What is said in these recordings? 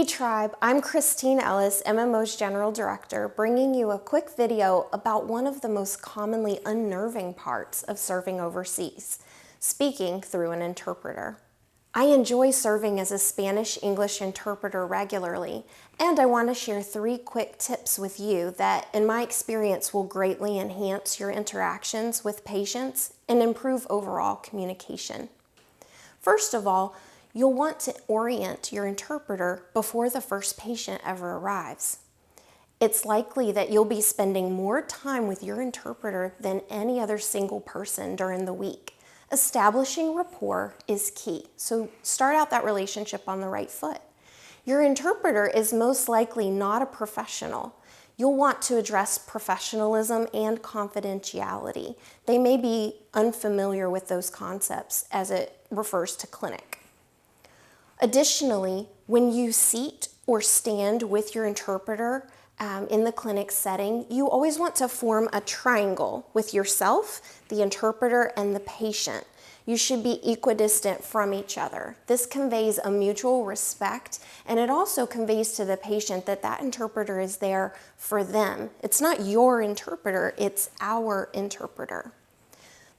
Hey Tribe, I'm Christine Ellis, MMO's General Director, bringing you a quick video about one of the most commonly unnerving parts of serving overseas, speaking through an interpreter. I enjoy serving as a Spanish-English interpreter regularly, and I want to share 3 quick tips with you that, in my experience, will greatly enhance your interactions with patients and improve overall communication. First of all, you'll want to orient your interpreter before the first patient ever arrives. It's likely that you'll be spending more time with your interpreter than any other single person during the week. Establishing rapport is key, so start out that relationship on the right foot. Your interpreter is most likely not a professional. You'll want to address professionalism and confidentiality. They may be unfamiliar with those concepts as it refers to clinic. Additionally, when you seat or stand with your interpreter in the clinic setting, you always want to form a triangle with yourself, the interpreter, and the patient. You should be equidistant from each other. This conveys a mutual respect, and it also conveys to the patient that that interpreter is there for them. It's not your interpreter, it's our interpreter.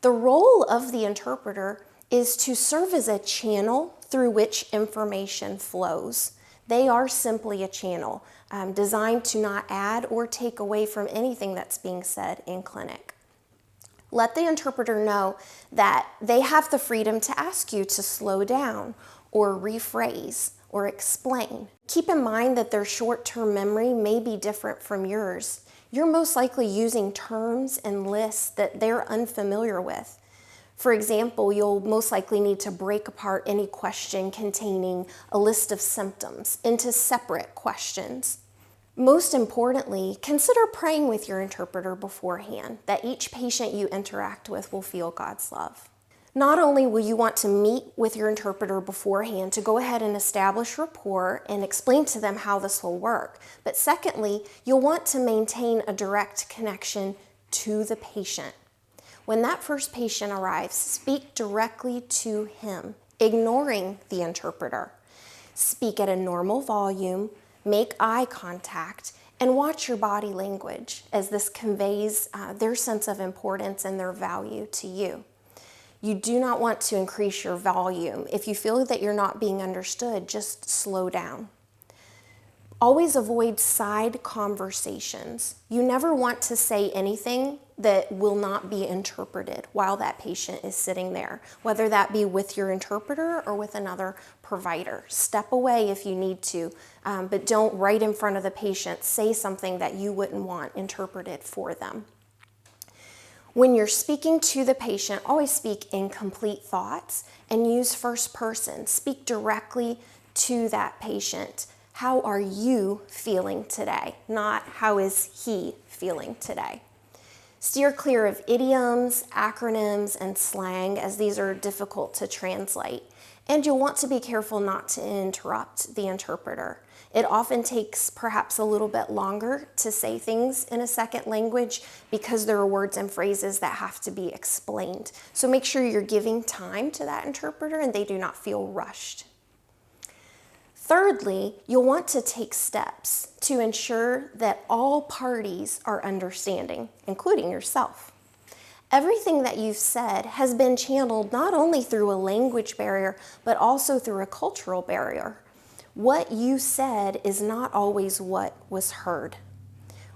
The role of the interpreter is to serve as a channel through which information flows. They are simply a channel designed to not add or take away from anything that's being said in clinic. Let the interpreter know that they have the freedom to ask you to slow down or rephrase or explain. Keep in mind that their short-term memory may be different from yours. You're most likely using terms and lists that they're unfamiliar with. For example, you'll most likely need to break apart any question containing a list of symptoms into separate questions. Most importantly, consider praying with your interpreter beforehand that each patient you interact with will feel God's love. Not only will you want to meet with your interpreter beforehand to go ahead and establish rapport and explain to them how this will work, but secondly, you'll want to maintain a direct connection to the patient. When that first patient arrives, speak directly to him, ignoring the interpreter. Speak at a normal volume, make eye contact, and watch your body language as this conveys their sense of importance and their value to you. You do not want to increase your volume. If you feel that you're not being understood, just slow down. Always avoid side conversations. You never want to say anything that will not be interpreted while that patient is sitting there, whether that be with your interpreter or with another provider. Step away if you need to, but don't right in front of the patient say something that you wouldn't want interpreted for them. When you're speaking to the patient, always speak in complete thoughts and use first person. Speak directly to that patient. How are you feeling today? Not how is he feeling today? Steer clear of idioms, acronyms, and slang, as these are difficult to translate. And you'll want to be careful not to interrupt the interpreter. It often takes perhaps a little bit longer to say things in a second language because there are words and phrases that have to be explained. So make sure you're giving time to that interpreter and they do not feel rushed. Thirdly, you'll want to take steps to ensure that all parties are understanding, including yourself. Everything that you've said has been channeled not only through a language barrier, but also through a cultural barrier. What you said is not always what was heard.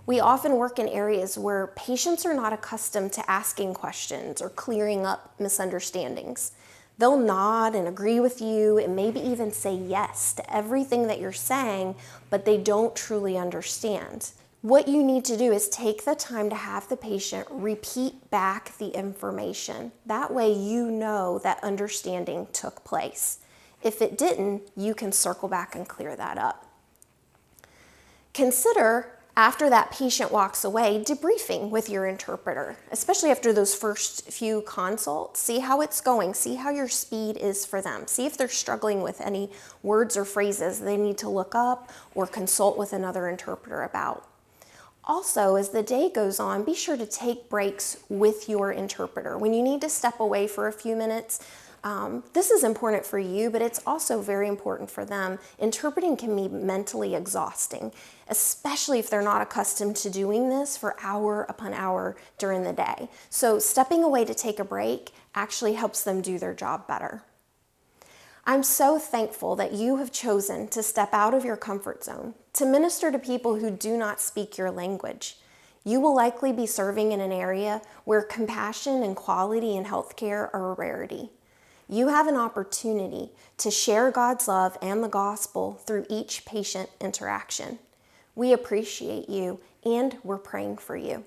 We often work in areas where patients are not accustomed to asking questions or clearing up misunderstandings. They'll nod and agree with you and maybe even say yes to everything that you're saying, but they don't truly understand. What you need to do is take the time to have the patient repeat back the information. That way you know that understanding took place. If it didn't, you can circle back and clear that up. Consider, after that patient walks away, debriefing with your interpreter, especially after those first few consults. See how it's going, see how your speed is for them. See if they're struggling with any words or phrases they need to look up or consult with another interpreter about. Also, as the day goes on, be sure to take breaks with your interpreter. When you need to step away for a few minutes, This is important for you, but it's also very important for them. Interpreting can be mentally exhausting, especially if they're not accustomed to doing this for hour upon hour during the day. So stepping away to take a break actually helps them do their job better. I'm so thankful that you have chosen to step out of your comfort zone to minister to people who do not speak your language. You will likely be serving in an area where compassion and quality in healthcare are a rarity. You have an opportunity to share God's love and the gospel through each patient interaction. We appreciate you, and we're praying for you.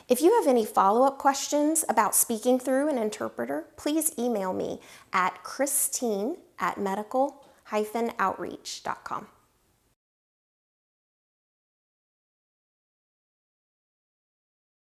If you have any follow-up questions about speaking through an interpreter, please email me at christine@medical-outreach.com.